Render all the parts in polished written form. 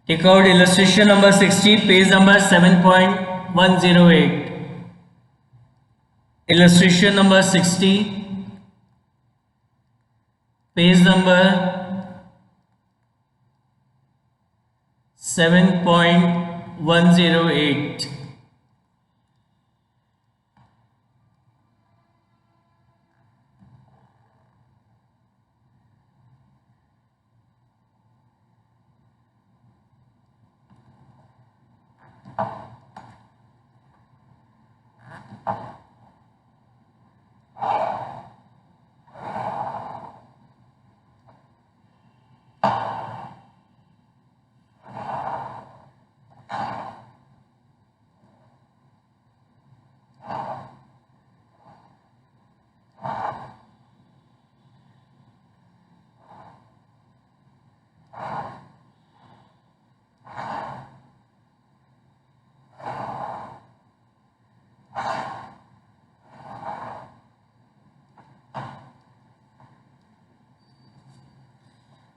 Take out illustration number 60, page number 7.108. Illustration number 60, page number 7.108.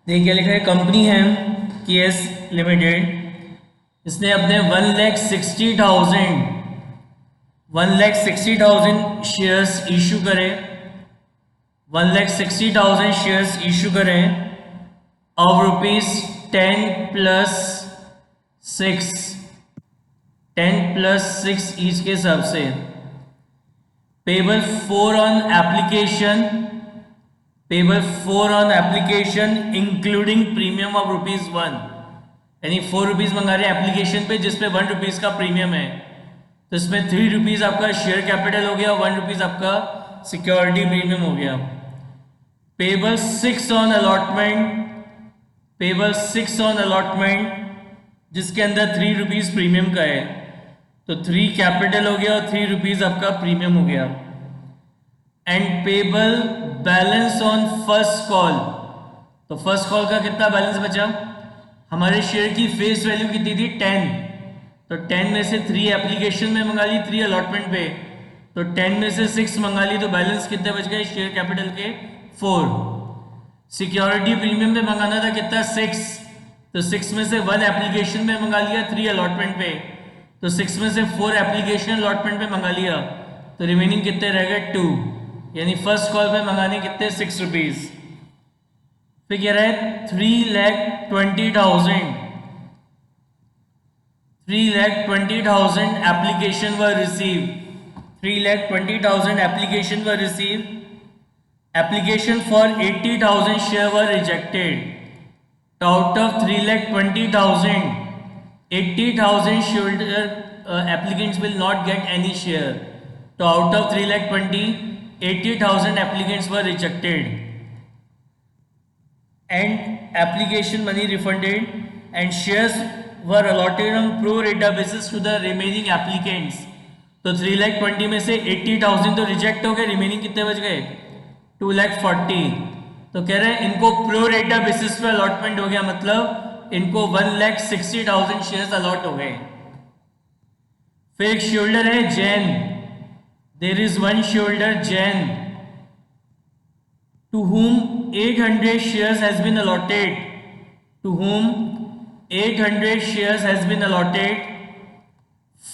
देखिए क्या लिखा है, कंपनी है केएस लिमिटेड, इसने अपने 1,60,000 शेयर्स इशू करे, 1,60,000 शेयर्स इशू करें ऑफ ₹10 + 6 ईच के हिसाब से, payable 4 on application including premium of ₹1, यानी ₹4 मंगा रहे हैं एप्लीकेशन पे जिसपे ₹1 का प्रीमियम है, तो इसमें ₹3 आपका शेयर कैपिटल हो गया और ₹1 आपका सिक्योरिटी प्रीमियम हो गया। पेबल 6 ऑन अलॉटमेंट जिसके अंदर ₹3 प्रीमियम का है, तो 3 कैपिटल हो गया और ₹3 आपका प्रीमियम हो गया। And payable balance on first call, तो फर्स्ट कॉल का कितना बैलेंस बचा, हमारे शेयर की फेस वैल्यू कितनी थी 10, तो 10 में से 3 एप्लीकेशन में मंगा ली, 3 अलॉटमेंट पे, तो 10 में से 6 मंगा ली, तो बैलेंस कितने बच गए शेयर कैपिटल के 4। सिक्योरिटी प्रीमियम पे मंगाना था कितना 6, तो 6 में से 1 एप्लीकेशन में मंगा लिया 3 अलॉटमेंट पे, तो 6 में से 4 एप्लीकेशन अलॉटमेंट पे मंगा लिया, तो रिमेनिंग कितने रह गए 2, यानी फर्स्ट कॉल पे मंगाने कितने ₹6। फिर कह रहा है 3,20,000 application were received. 3,20,000 application were received. Application for 80,000 share were rejected. So out of 3,20,000, 80,000 shareholder applicants will not get any share. So out of 3,20,000, 80,000 applicants were rejected. And application money refunded and shares were allotted on pro rata basis to the remaining applicants. तो 3,20,000 में से 80,000 तो reject हो गए, remaining कितने बच गए 2,40,000। तो कह रहे हैं इनको प्रो रेटा बेसिस पे अलॉटमेंट हो गया, मतलब इनको 1,60,000 शेयर्स अलॉट हो गए। फिर एक शेयरहोल्डर है Jain, there is one shareholder Jain to whom 800 shares has been allotted,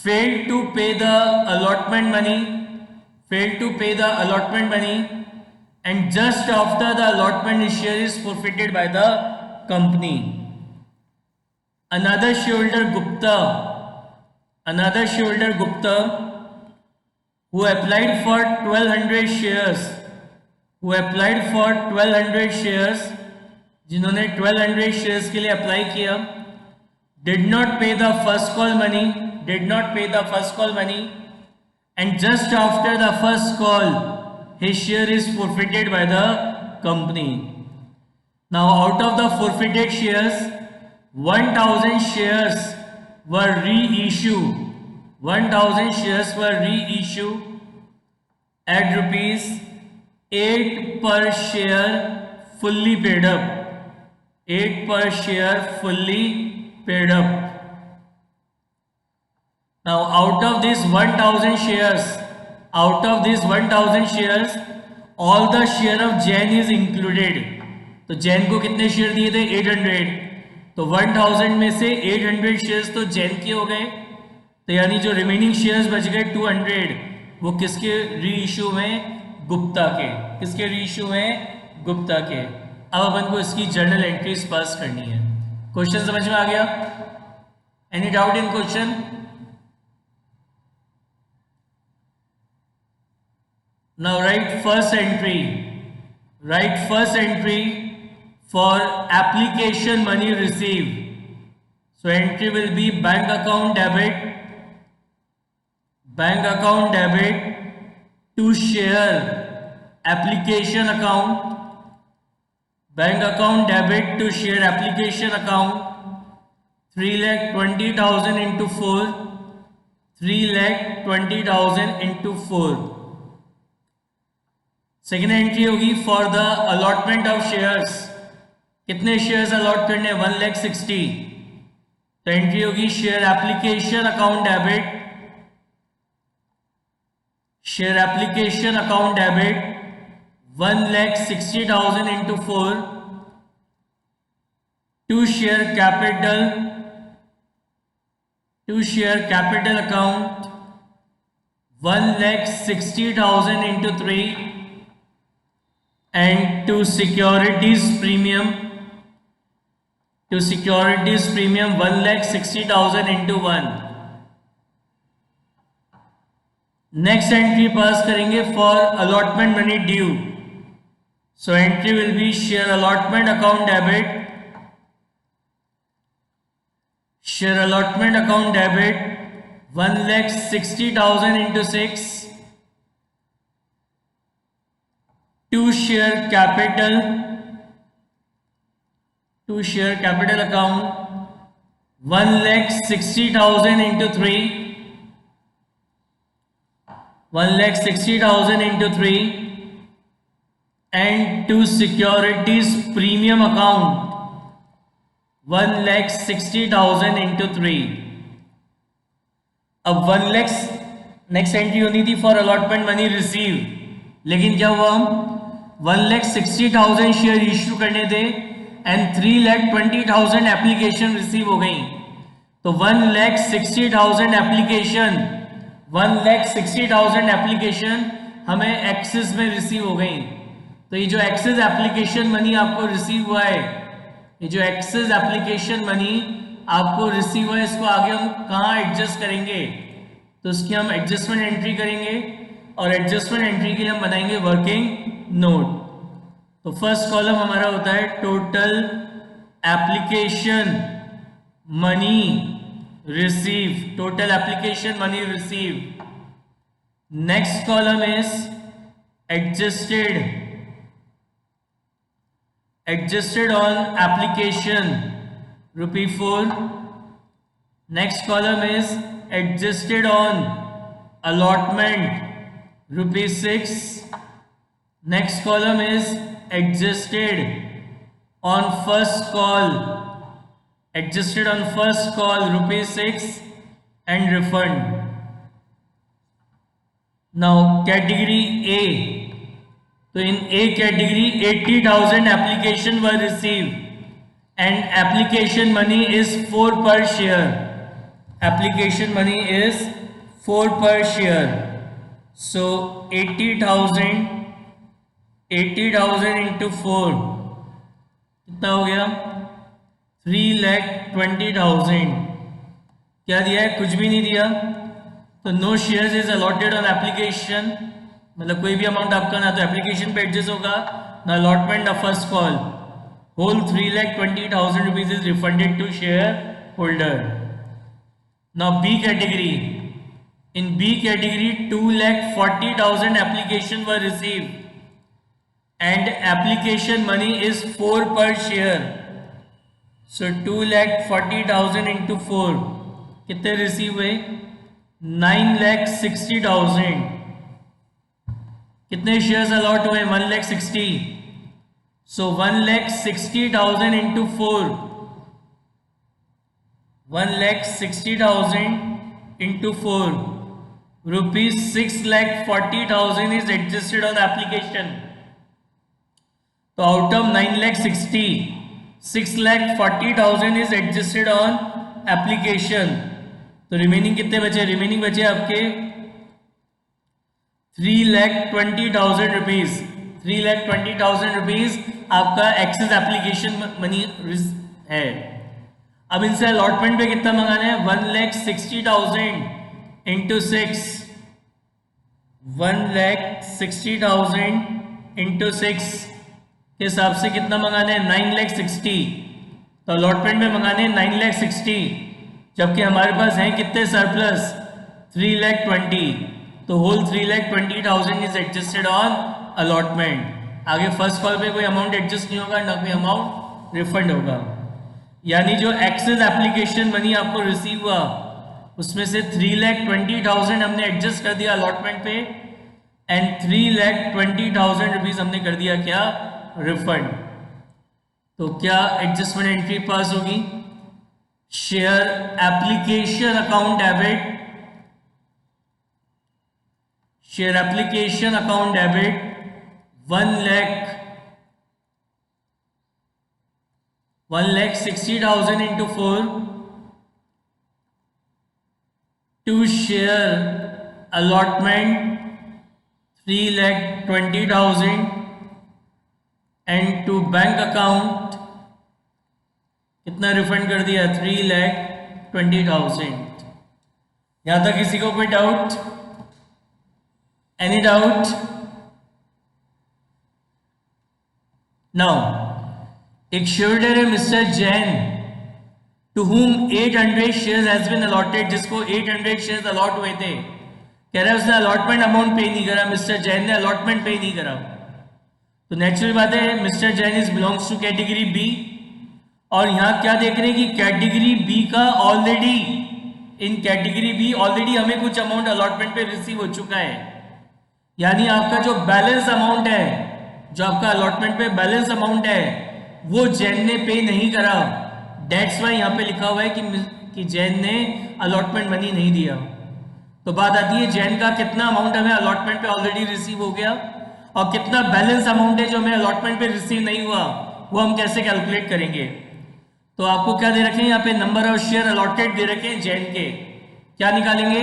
failed to pay the allotment money, and just after the allotment his share is forfeited by the company. Another shareholder Gupta who applied for 1,200 shares, जिन्होंने 1,200 shares के लिए apply किया, did not pay the first call money, and just after the first call his share is forfeited by the company. Now out of the forfeited shares 1,000 shares were reissued at ₹8 per share fully paid up. Now out of these 1,000 shares, all the share of Jain is included. तो जैन को कितने share दिए थे 800, तो 1000 में से 800 shares तो जैन के हो गए, तो यानी जो रिमेनिंग शेयर्स बच गए 200, वो किसके री इशू में? गुप्ता के। किसके री इशू में? गुप्ता के। अब अपन को इसकी जर्नल एंट्रीज पास करनी है। क्वेश्चन समझ में आ गया? Any doubt in question? Now write first entry. Write first entry for application money received. So entry will be bank account debit to share application account. Bank account debit to share application account. 3,20,000 into 4. 3,20,000 into 4. Second entry होगी for the allotment of shares. कितने shares allot करने? 1,60,000। तो entry होगी share application account debit, share application account debit 1,60,000 into 4 to share capital account 1,60,000 into 3 and to securities premium 1,60,000 into 1. Next entry pass करेंगे for allotment money due. So entry will be share allotment account debit 1,60,000 into 6 to share capital account 1,60,000 into 3 and to securities premium account 1,60,000 into 3. अब 1 lakh next entry होनी थी for allotment money receive, लेकिन क्या हुआ? 1,60,000 share issue करने थे and 3,20,000 application receive हो गई। तो 1,60,000 एप्लीकेशन हमें एक्सेस में रिसीव हो गई। तो ये जो एक्सेस एप्लीकेशन मनी आपको रिसीव हुआ है, इसको आगे हम कहाँ एडजस्ट करेंगे? तो उसकी हम एडजस्टमेंट एंट्री करेंगे और एडजस्टमेंट एंट्री के लिए हम बनाएंगे वर्किंग नोट। तो फर्स्ट कॉलम हमारा होता है total application money receive. Next column is adjusted on application ₹4. Next column is adjusted on allotment ₹6. Next column is adjusted on first call ₹6 and refund. Now category A. तो in A category 80,000 application were received and application money is 4 per share. So 80,000 into 4 कितना हो गया? 3,20,000। क्या दिया है? कुछ भी नहीं दिया। तो no shares is allotted on application, मतलब कोई भी अमाउंट आपका ना तो एप्लीकेशन पे एडजस्ट होगा ना अलॉटमेंट ना first call. Whole 3,20,000 rupees is refunded to share holder. Now B category, in B category 2,40,000 application were receive and application money is 4 per share. So 2,40,000 into 4 कितने रिसीव हुए? 9,60,000। कितने शेयर्स अलॉट हुए? 1,60,000। सो 1,60,000 into 4, 1,60,000 into 4 rupees 6,40,000 is adjusted on application. तो out of 9,60,000 6,40,000 is adjusted on application. तो remaining कितने बचे? Remaining बचे आपके 3,20,000 रुपीज। 3,20,000 रुपीज आपका एक्सेस एप्लीकेशन मनी है। अब इनसे अलॉटमेंट पे कितना मंगाना है? 1,60,000 इंटू 6, 1,60,000 इंटू 6 के हिसाब से कितना मंगाना है? 9,60,000। तो अलॉटमेंट में मंगाने 9,60,000, जबकि हमारे पास हैं कितने सरप्लस? 3,20,000। तो whole 3,20,000 is adjusted on allotment. आगे फर्स्ट कॉल पे कोई अमाउंट एडजस्ट नहीं होगा, ना कोई अमाउंट रिफंड होगा। यानी जो एक्सेस एप्लीकेशन मनी आपको रिसीव हुआ उसमें से 3,20,000 हमने एडजस्ट कर दिया अलॉटमेंट पे, एंड 3,20,000 रुपीज हमने कर दिया क्या? रिफंड। तो क्या एडजस्टमेंट एंट्री पास होगी? Share application account debit, share application account debit 1,60,000 into 4 to share allotment 3,20,000 and to bank account कितना रिफंड कर दिया? 3,20,000। यहां तक किसी को कोई डाउट? Any doubt? नाउ एक शेयरहोल्डर है mister Jain, to whom 800 shares has been allotted, जिसको 800 शेयर्स अलॉट हुए थे। कह रहा है उसने अलॉटमेंट अमाउंट पे नहीं करा, मिस्टर जैन ने अलॉटमेंट पे नहीं करा। तो नेचुरल बात है, mister Jain is belongs to category B, और यहां क्या देख रहे हैं कि कैटेगरी बी का already, in category B already हमें कुछ अमाउंट अलॉटमेंट पे रिसीव हो चुका है। यानी आपका जो बैलेंस अमाउंट है, जो आपका अलॉटमेंट पे बैलेंस अमाउंट है, वो जैन ने पे नहीं करा। डेट्स वाई यहाँ पे लिखा हुआ है कि जैन ने अलॉटमेंट मनी नहीं दिया। तो बात आती है जैन का कितना अमाउंट हमें अलॉटमेंट पे ऑलरेडी रिसीव हो गया, और कितना बैलेंस अमाउंट है जो हमें अलॉटमेंट पे रिसीव नहीं हुआ, वो हम कैसे कैलकुलेट करेंगे। तो आपको क्या दे रखे हैं यहाँ पे? नंबर ऑफ शेयर अलॉटेड दे रखे हैं जैन के। क्या निकालेंगे?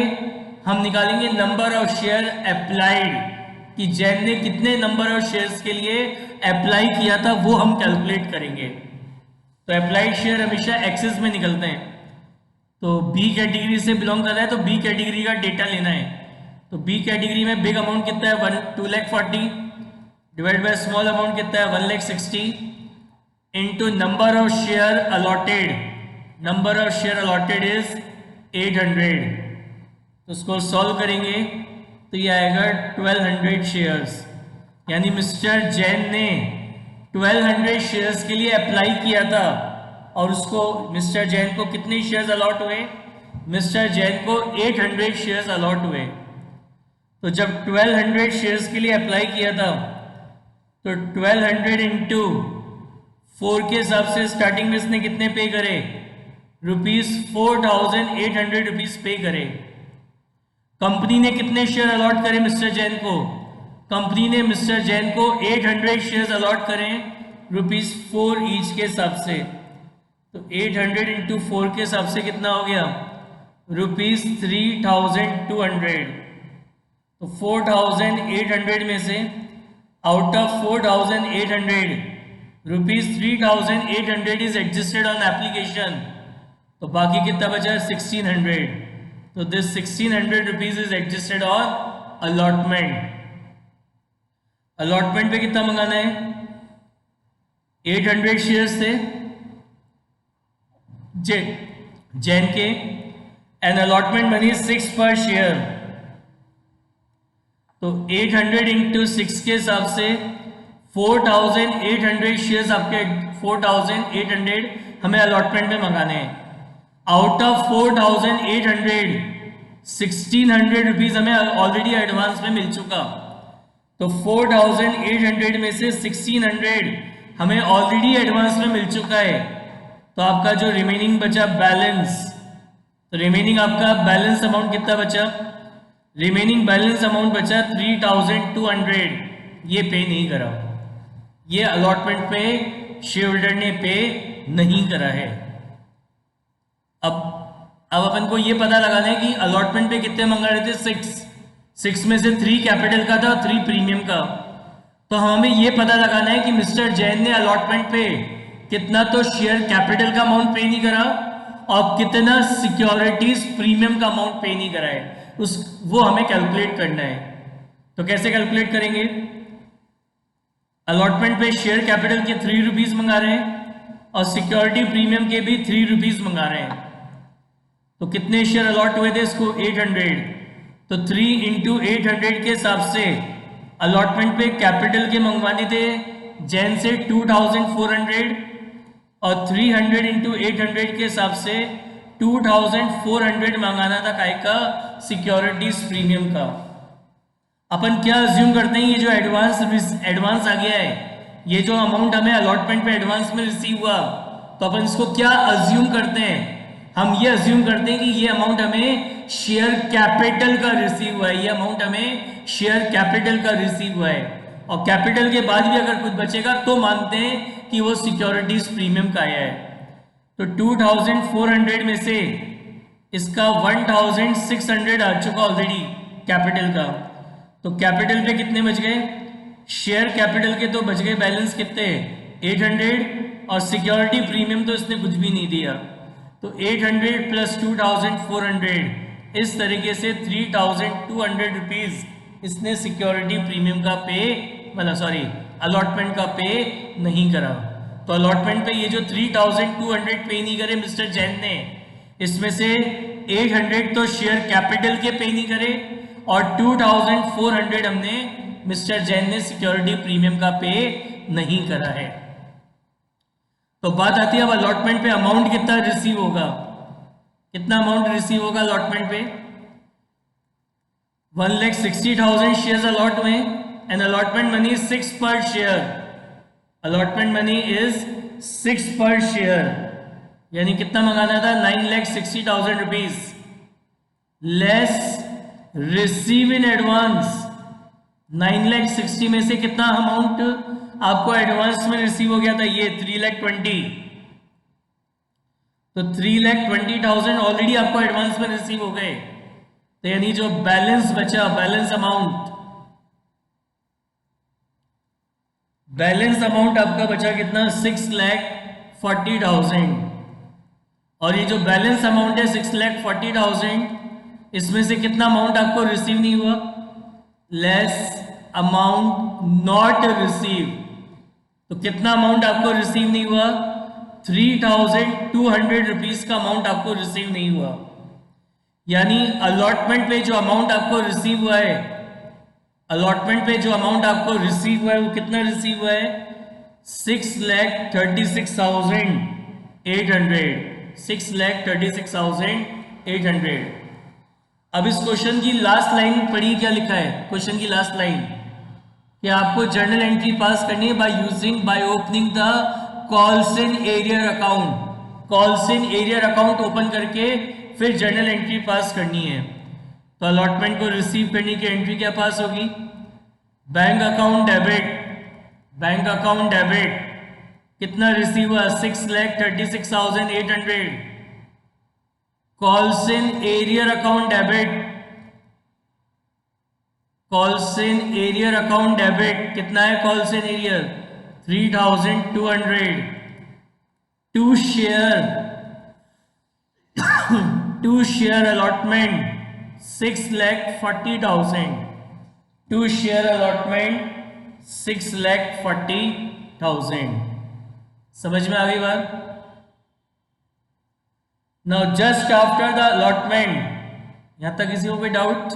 हम निकालेंगे नंबर ऑफ शेयर अप्लाइड, कि जैन ने कितने नंबर ऑफ शेयर्स के लिए अप्लाई किया था, वो हम कैलकुलेट करेंगे। तो अप्लाइड शेयर हमेशा एक्सेस में निकलते हैं। तो बी कैटेगरी से बिलोंग कर रहा है तो बी कैटेगरी का डेटा लेना है। तो बी कैटेगरी में बिग अमाउंट कितना है? 2,40,000 डिवाइड बाय स्मॉल अमाउंट कितना है? 1,60,000 into number of share allotted. Number of share allotted is 800। तो उसको सॉल्व करेंगे तो ये आएगा 1,200 शेयर्स। यानी मिस्टर जैन ने 1,200 शेयर्स के लिए अप्लाई किया था, और उसको मिस्टर जैन को कितने शेयर्स अलॉट हुए? मिस्टर जैन को 800 शेयर्स अलॉट हुए। तो जब 1,200 शेयर्स के लिए अप्लाई किया था तो 1,200 इंटू 4 के हिसाब से स्टार्टिंग में इसने कितने पे करे? ₹4,800 रुपीज पे करे। कंपनी ने कितने शेयर अलॉट करे मिस्टर जैन को? कंपनी ने मिस्टर जैन को 800 शेयर्स अलॉट करें ₹4 ईच के हिसाब से। तो 800 इंटू 4 के हिसाब से कितना हो गया? ₹3,200। तो 4,800 में से out of 4,800 ₹3,800 is adjusted on application. तो बाकी कितना बचा? 1,600। तो this 1,600 rupees is adjusted on allotment. Allotment पे कितना मंगाना है? 800 शेयर्स थे जैन के, एंड अलॉटमेंट मनी 6 पर शेयर। तो 800 इंटू 6 के हिसाब से 4,800 शेयर्स आपके 4,800 हमें अलॉटमेंट में मंगाने हैं। आउट ऑफ 4,800 1,600 रुपीज हमें ऑलरेडी एडवांस में मिल चुका। तो 4,800 में से 1,600 हमें ऑलरेडी एडवांस में मिल चुका है। तो आपका जो रिमेनिंग बचा बैलेंस, तो रिमेनिंग आपका बैलेंस अमाउंट कितना बचा? रिमेनिंग बैलेंस अमाउंट बचा 3,200। ये पे नहीं करा, ये अलॉटमेंट पे शेयर होल्डर ने पे नहीं करा है। अब अपन को ये पता लगाना है कि अलॉटमेंट पे कितने मंगा रहे थे, 6 में से 3 कैपिटल का था और 3 प्रीमियम का। तो हमें ये पता लगाना है कि मिस्टर जैन ने अलॉटमेंट पे कितना तो शेयर कैपिटल का अमाउंट पे नहीं करा और कितना सिक्योरिटीज प्रीमियम का अमाउंट पे नहीं करा है, वो हमें कैलकुलेट करना है। तो कैसे कैलकुलेट करेंगे? अलॉटमेंट पे शेयर कैपिटल के 3 रुपीज मंगा रहे हैं और सिक्योरिटी प्रीमियम के भी 3 रुपीज मंगा रहे हैं। तो कितने शेयर अलॉट हुए थे इसको? 800। तो 3 इंटू 800 के हिसाब से अलॉटमेंट पे कैपिटल के मंगवाने थे जैन से 2400 और 300 इंटू 800 के हिसाब से 2400 मंगाना था काय का? सिक्योरिटीज प्रीमियम का। अपन क्या अज्यूम करते हैं? ये जो एडवांस आ गया है, ये जो अमाउंट हमें अलॉटमेंट पे एडवांस में रिसीव हुआ, तो अपन इसको क्या अज्यूम करते हैं? हम ये अज्यूम करते हैं कि ये अमाउंट हमें शेयर कैपिटल का रिसीव हुआ है, ये अमाउंट हमें शेयर कैपिटल का रिसीव हुआ है। और कैपिटल के बाद भी अगर कुछ बचेगा तो मानते हैं कि वो सिक्योरिटीज प्रीमियम का आया है। तो 2400 में से इसका 1600 आ चुका ऑलरेडी कैपिटल का। तो कैपिटल पे कितने बच गए? शेयर कैपिटल के तो बच गए बैलेंस कितने? 800 और सिक्योरिटी प्रीमियम तो इसने कुछ भी नहीं दिया। तो 800 प्लस 2400 इस तरीके से 3200 रुपीज इसने सिक्योरिटी प्रीमियम का पे, मतलब सॉरी अलॉटमेंट का पे नहीं करा। तो अलॉटमेंट पे ये जो 3200 पे नहीं करे मिस्टर जैन ने, इसमें से 800 तो शेयर कैपिटल के पे नहीं करे और 2400 हमने मिस्टर जैन ने सिक्योरिटी प्रीमियम का पे नहीं करा है। तो बात आती है अब अलॉटमेंट पे अमाउंट कितना रिसीव होगा, कितना अमाउंट रिसीव होगा अलॉटमेंट पे? 1,60,000 शेयर्स अलॉट हुए एंड अलॉटमेंट मनी 6 पर शेयर। अलॉटमेंट मनी इज 6 पर शेयर, यानी कितना मंगाना था? 9,60,000 rupees less receive in advance. 9,60,000 में से कितना अमाउंट आपको एडवांस में रिसीव हो गया था? ये 3,20,000। तो 3,20,000 ऑलरेडी आपको एडवांस में रिसीव हो गए। तो यानी जो बैलेंस बचा, बैलेंस अमाउंट आपका बचा कितना? 6,40,000। और ये जो बैलेंस अमाउंट है 6,40,000, इसमें से कितना अमाउंट आपको रिसीव नहीं हुआ? Less amount not receive. तो कितना अमाउंट आपको रिसीव नहीं हुआ? 3,200 रुपीज का अमाउंट आपको रिसीव नहीं हुआ। यानी अलॉटमेंट पे जो अमाउंट आपको रिसीव हुआ है, अलॉटमेंट पे जो अमाउंट आपको रिसीव हुआ है वो कितना रिसीव हुआ है? 6,36,800। 6,36,800। अब इस क्वेश्चन की लास्ट लाइन पढ़िए, क्या लिखा है क्वेश्चन की लास्ट लाइन? कि आपको जर्नल एंट्री पास करनी है by opening the calls in arrear account. Calls in arrear account open करके फिर जर्नल एंट्री पास करनी है। तो अलॉटमेंट को रिसीव करने की एंट्री क्या पास होगी? Bank account debit. Bank account debit कितना रिसीव हुआ? 6,36,800। Calls in arrear account debit. Calls in arrear account debit कितना है? Calls in arrear 3,200। To share allotment 6,40,000। To share allotment 6,40,000। समझ में आ गई बात? Now just after the allotment, यहां तक किसी को कोई doubt?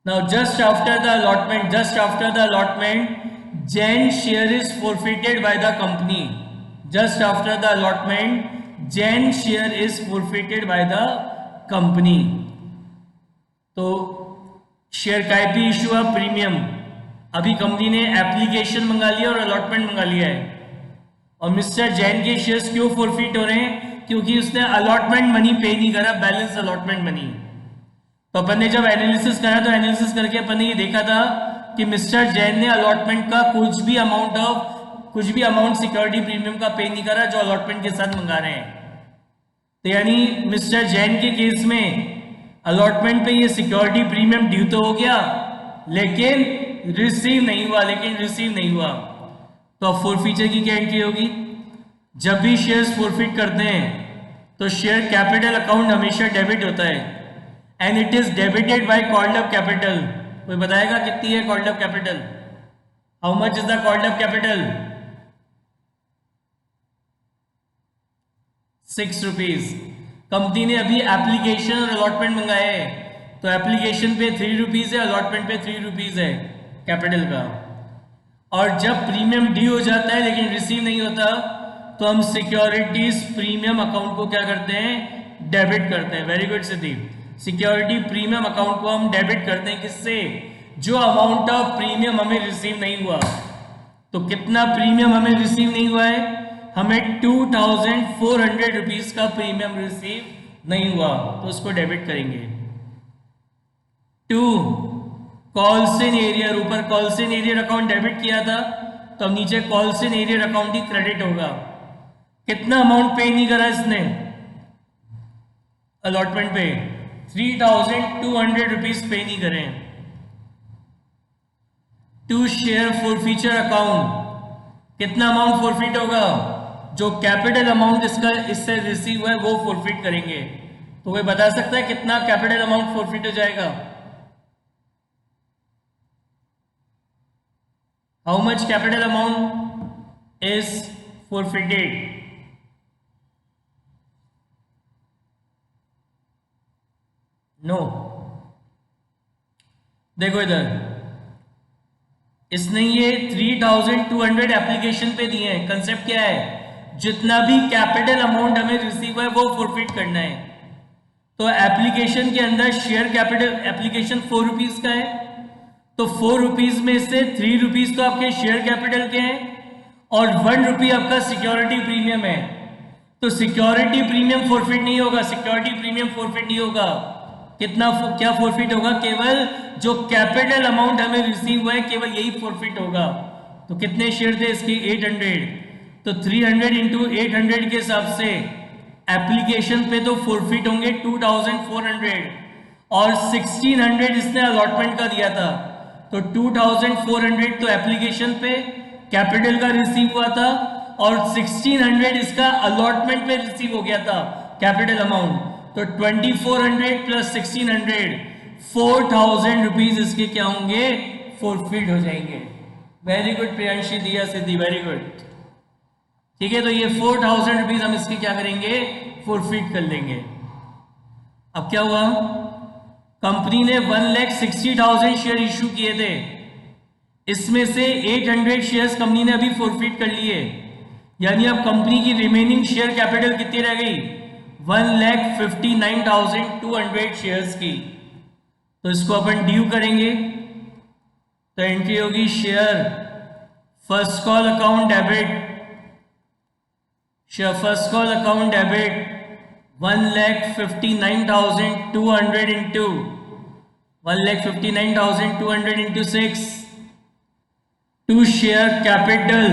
Now just after the allotment, Jain share is forfeited by the company. Just after the allotment, Jain share is forfeited by the company. तो शेयर टाइप इशू है premium. अभी company ने application मंगा लिया और अलॉटमेंट मंगा लिया है, और मिस्टर जैन के शेयर्स क्यों फॉरफिट हो रहे हैं? क्योंकि उसने अलॉटमेंट मनी पे नहीं करा, बैलेंस अलॉटमेंट मनी। तो अपन ने जब एनालिसिस करा तो एनालिसिस करके अपन ने ये देखा था कि मिस्टर जैन ने अलॉटमेंट का कुछ भी अमाउंट ऑफ कुछ भी अमाउंट सिक्योरिटी प्रीमियम का पे नहीं करा जो अलॉटमेंट के साथ मंगा रहे हैं। तो यानी मिस्टर जैन के केस में अलॉटमेंट पे ये सिक्योरिटी प्रीमियम ड्यू तो हो गया, लेकिन रिसीव नहीं हुआ। तो अब फोरफीचर की क्या एंट्री होगी? जब भी शेयर्स फोरफिट करते हैं तो शेयर कैपिटल अकाउंट हमेशा डेबिट होता है, and it is debited by called up capital. कोई बताएगा कितनी है called up capital? How much is the called up capital? 6 rupees. Company ने अभी एप्लीकेशन और अलॉटमेंट मंगाया है, तो एप्लीकेशन पे 3 रुपीज है, अलॉटमेंट पे 3 रुपीज है कैपिटल का। और जब प्रीमियम ड्यू हो जाता है लेकिन रिसीव नहीं होता, तो हम सिक्योरिटीज प्रीमियम अकाउंट को क्या करते हैं? डेबिट करते हैं। वेरी गुड सिद्धि। सिक्योरिटी प्रीमियम अकाउंट को हम डेबिट करते हैं किससे? जो अमाउंट ऑफ प्रीमियम हमें रिसीव नहीं हुआ। तो कितना प्रीमियम हमें रिसीव नहीं हुआ है? हमें 2400 रुपीज का प्रीमियम रिसीव नहीं हुआ, तो उसको डेबिट करेंगे। 2 कॉल्सन एरियर, ऊपर कॉल्सन एरियर अकाउंट डेबिट किया था, तो अब नीचे कॉल्सन एरियर अकाउंट ही क्रेडिट होगा। कितना अमाउंट पे नहीं करा इसने अलॉटमेंट पे? 3200 रुपीज पे नहीं करें। 2 शेयर फॉरफीचर अकाउंट, कितना अमाउंट फॉरफिट होगा? जो कैपिटल अमाउंट इससे रिसीव है वो फॉरफिट करेंगे। तो कोई बता सकता है कितना कैपिटल अमाउंट फॉरफिट हो जाएगा? How much capital amount is forfeited? No. देखो इधर, इसने ये 3200 एप्लीकेशन पे दिए हैं। कंसेप्ट क्या है? जितना भी कैपिटल अमाउंट हमें रिसीव है वो फॉरफिट करना है। तो एप्लीकेशन के अंदर शेयर कैपिटल, एप्लीकेशन 4 रुपीज का है, तो 4 रुपीज में से 3 रुपीज तो आपके शेयर कैपिटल के हैं और 1 रुपी आपका सिक्योरिटी प्रीमियम है। तो सिक्योरिटी प्रीमियम फॉरफिट नहीं होगा, सिक्योरिटी प्रीमियम फॉरफिट नहीं होगा। कितना क्या फॉरफिट होगा? केवल जो कैपिटल अमाउंट हमें रिसीव हुआ है केवल यही फॉरफिट होगा। तो कितने शेयर थे इसके? 800। तो 300 इंटू 800 के हिसाब से एप्लीकेशन पे तो फॉरफिट होंगे 2400, और 1600 इसने अलॉटमेंट का दिया था। तो 2400 तो एप्लीकेशन पे कैपिटल का रिसीव हुआ था, और 1600 इसका अलॉटमेंट पे रिसीव हो गया था कैपिटल अमाउंट। तो 2400 प्लस 1600, 4000 रुपीज इसके क्या होंगे? फॉरफिट हो जाएंगे। वेरी गुड प्रियांशी, दिया सिद्धि, वेरी गुड। ठीक है, तो ये 4000 रुपीज हम इसके क्या करेंगे? फॉरफिट कर लेंगे। अब क्या हुआ? कंपनी ने 1,60,000 शेयर इशू किए थे, इसमें से 800 शेयर्स कंपनी ने अभी फॉरफिट कर लिए, यानी अब कंपनी की रिमेनिंग शेयर कैपिटल कितनी रह गई? 1,59,200 शेयर्स की। तो इसको अपन ड्यू करेंगे, तो एंट्री होगी share first call account debit, share first call account debit 1,59,200 into 1,59,200 into 6 to share capital.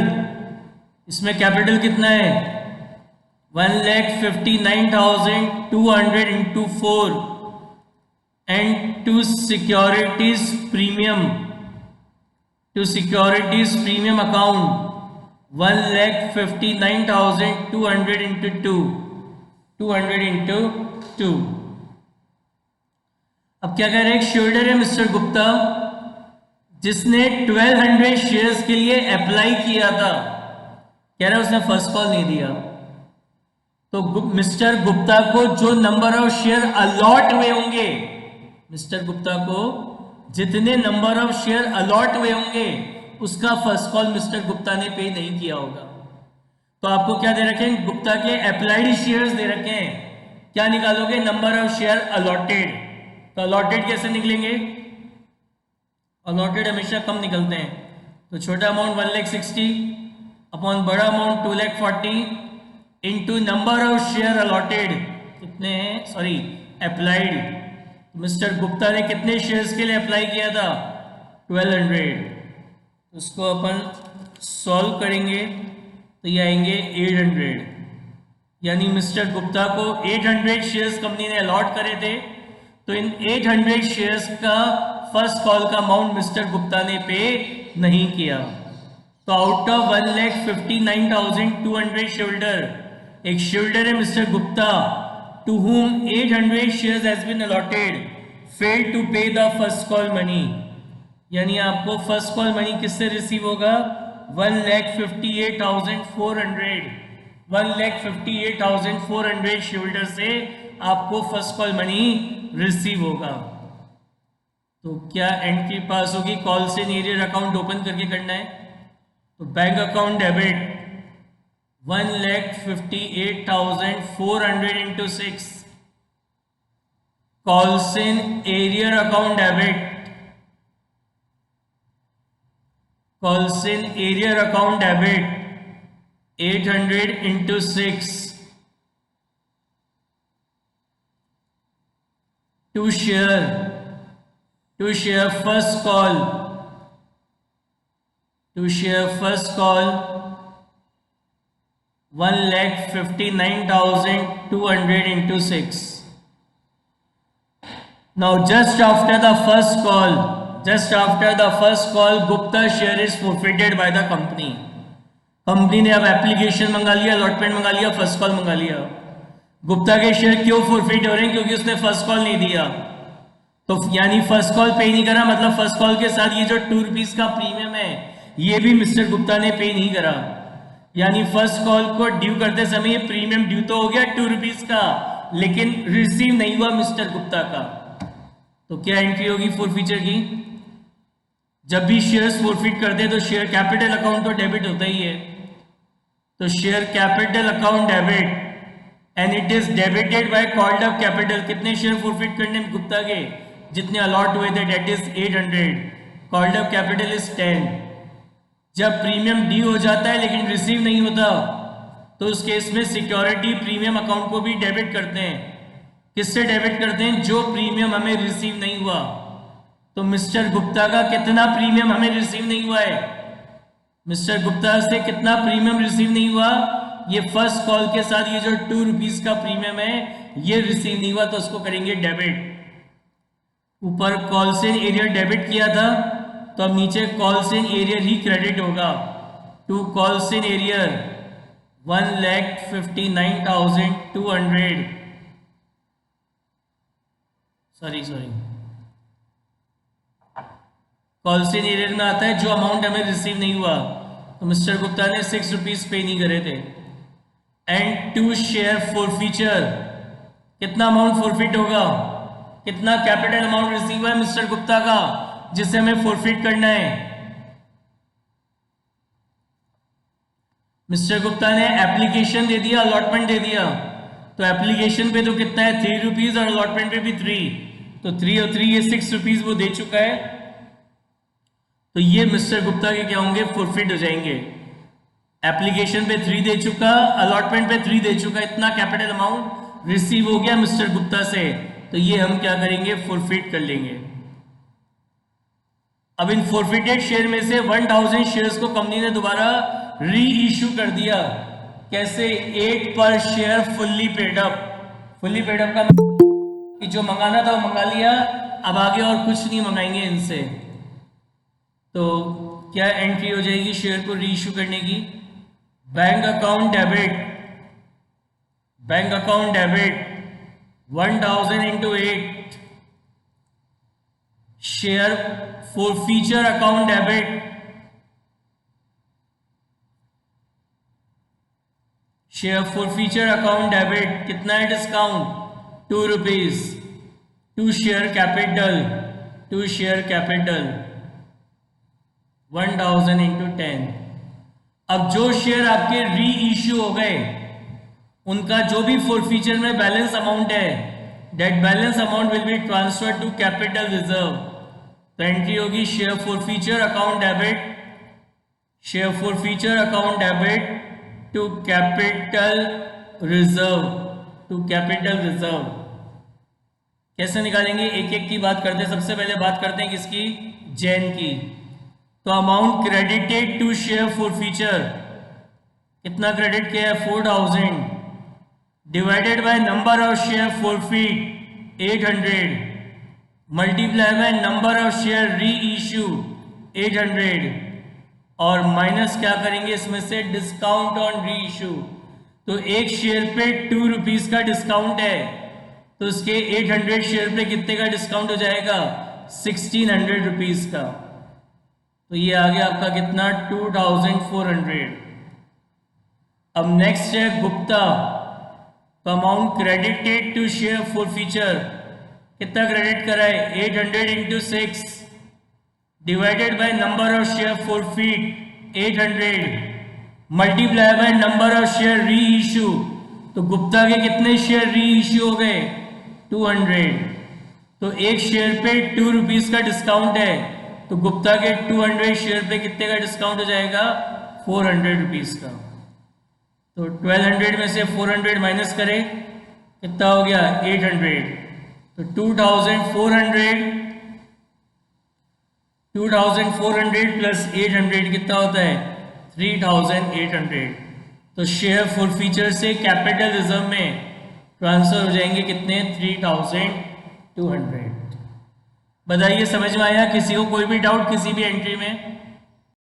इसमें कैपिटल कितना है? 1,59,200 into 4 and to securities premium, to securities premium account 1,59,200 into 200 into 2। अब क्या कह रहे हैं? शेयरहोल्डर है मिस्टर गुप्ता, जिसने 1200 शेयर्स के लिए अप्लाई किया था। कह रहा है उसने फर्स्ट कॉल नहीं दिया। तो मिस्टर गुप्ता को जो नंबर ऑफ शेयर अलॉट हुए होंगे, मिस्टर गुप्ता को जितने नंबर ऑफ शेयर अलॉट हुए होंगे उसका फर्स्ट कॉल मिस्टर गुप्ता ने पे नहीं किया होगा। तो आपको क्या दे रखे हैं? गुप्ता के अप्लाइड शेयर्स दे रखे हैं। क्या निकालोगे? Number of share allotted. तो अलॉटेड कैसे निकलेंगे? अलॉटेड हमेशा कम निकलते हैं। तो छोटा अमाउंट 1,60,000 अपॉन बड़ा amount 2,40,000 into number of share allotted कितने हैं? Sorry applied. मिस्टर गुप्ता ने कितने शेयर्स के लिए अप्लाई किया था? 1200। उसको अपन सॉल्व करेंगे तो ये आएंगे 800, यानी मिस्टर गुप्ता को 800 शेयर्स कंपनी ने अलॉट करे थे, तो इन 800 शेयर्स का फर्स्ट कॉल का अमाउंट मिस्टर गुप्ता ने पे नहीं किया। तो आउट ऑफ 1,59,200 शेयरहोल्डर, एक शेयरहोल्डर है mister Gupta to whom 800 shares has been allotted, failed to pay the first call money, यानी आपको फर्स्ट कॉल मनी किससे रिसीव होगा? 1,58,400, 1,58,400 शेयरहोल्डर से आपको फर्स्ट कॉल मनी रिसीव होगा। तो क्या एंट्री पास होगी? कॉल से एरियर अकाउंट ओपन करके करना है। तो bank account debit 1,58,400 into 6, calls in arrear account debit, calls in arrear account debit 800 into 6 to share first call, to share first call 1,59,200 into 6. Now just after the first call, Gupta share is forfeited by the company. Company ने अब application मंगा लिया, allotment मंगा लिया, first call मंगा लिया। गुप्ता के share क्यों फॉरफिट हो रहे हैं? क्योंकि उसने फर्स्ट कॉल नहीं दिया। तो यानी फर्स्ट कॉल पे नहीं करा, मतलब फर्स्ट कॉल के साथ ये जो 2 रुपीज का प्रीमियम है ये भी मिस्टर गुप्ता ने पे नहीं करा, यानी फर्स्ट कॉल को ड्यू करते समय ये प्रीमियम ड्यू तो हो गया 2 रुपीज का, लेकिन रिसीव नहीं हुआ मिस्टर गुप्ता का। तो क्या एंट्री होगी फॉरफीचर की? जब भी शेयर्स फॉरफिट करते हैं तो शेयर कैपिटल अकाउंट तो डेबिट होता ही है, तो share capital account debit and it is debited by called up capital. कितने शेयर फॉरफिट करने में गुप्ता के? जितने अलॉट हुए थे, that is 800, called up capital is 10। जब प्रीमियम ड्यू हो जाता है लेकिन रिसीव नहीं होता तो उस केस में सिक्योरिटी प्रीमियम अकाउंट को भी डेबिट करते हैं। किससे डेबिट करते हैं? जो प्रीमियम हमें रिसीव नहीं हुआ। तो मिस्टर गुप्ता का कितना प्रीमियम हमें रिसीव नहीं हुआ है? मिस्टर गुप्ता से कितना प्रीमियम रिसीव नहीं हुआ? ये फर्स्ट कॉल के साथ ये जो 2 रुपीज का प्रीमियम है ये रिसीव नहीं हुआ, तो उसको करेंगे डेबिट। ऊपर कॉल्सिन एरियर डेबिट किया था, तो अब नीचे कॉल्सिन एरियर ही क्रेडिट होगा। टू कॉल्सिन एरियर 1,59,200, सॉरी कॉल्सिन एरियर में आता है जो अमाउंट हमें रिसीव नहीं हुआ, तो मिस्टर गुप्ता ने 6 रुपीज पे नहीं करे थे। एंड टू शेयर फॉरफीचर, कितना अमाउंट फॉरफिट होगा? कितना कैपिटल अमाउंट रिसीव हुआ है मिस्टर गुप्ता का जिसे हमें फॉरफिट करना है? मिस्टर गुप्ता ने एप्लीकेशन दे दिया, अलॉटमेंट दे दिया, तो एप्लीकेशन पे तो कितना है? 3 रुपीज, और अलॉटमेंट पे भी 3, तो 3 और 3 ये 6 रुपीज वो दे चुका है, तो ये मिस्टर गुप्ता के क्या होंगे? फॉरफिट हो जाएंगे। एप्लीकेशन पे 3 दे चुका, अलॉटमेंट पे 3 दे चुका, इतना कैपिटल अमाउंट रिसीव हो गया मिस्टर गुप्ता से, तो ये हम क्या करेंगे? फॉरफिट कर लेंगे। अब इन फॉरफिटेड शेयर में से 1000 शेयर्स को कंपनी ने दोबारा री इश्यू कर दिया। कैसे? 8 पर share fully paid up. Fully paid up का कि जो मंगाना था वो मंगा लिया, अब आगे और कुछ नहीं मंगाएंगे इनसे। तो क्या एंट्री हो जाएगी शेयर को री इश्यू करने की? Bank account debit 1000 into 8, share forfeiture account debit, share forfeiture account debit कितना है discount? 2 rupees. To share capital 1000 into 10। अब जो शेयर आपके री इश्यू हो गए उनका जो भी फॉरफीचर में बैलेंस अमाउंट है, that balance amount will be transferred to capital reserve. तो एंट्री होगी share forfeiture account debit, share forfeiture account debit to capital reserve. कैसे निकालेंगे? एक एक की बात करते हैं। सबसे पहले बात करते हैं किसकी? जैन की। तो amount credited to share forfeiture, कितना क्रेडिट किया है 4000, divided by number of share forfeit 800, multiply by number of share re issue 800, और माइनस क्या करेंगे इसमें से डिस्काउंट ऑन री इशू। तो एक शेयर पे 2 रुपीज का डिस्काउंट है, तो उसके 800 शेयर पे कितने का डिस्काउंट हो जाएगा 1600 रुपीज का। तो ये आ गया आपका कितना 2400। अब नेक्स्ट है गुप्ता, तो amount credited to share forfeiture, कितना क्रेडिट करा है 800 into 6 divided by number of share forfeit 800 multiply by number of share re issue. तो गुप्ता के कितने शेयर री इशू हो गए 200, तो एक शेयर पे 2 रुपीज का डिस्काउंट है, तो गुप्ता के 200 शेयर पे कितने का डिस्काउंट हो जाएगा 400 रुपीज का। तो 1200 में से 400 माइनस करें कितना हो गया 800, तो 2400 प्लस 800 कितना होता है 3800। तो शेयर फॉरफीचर से कैपिटल रिजर्व में ट्रांसफर हो जाएंगे कितने 3200। बताइए समझ में आया? किसी को कोई भी डाउट किसी भी एंट्री में?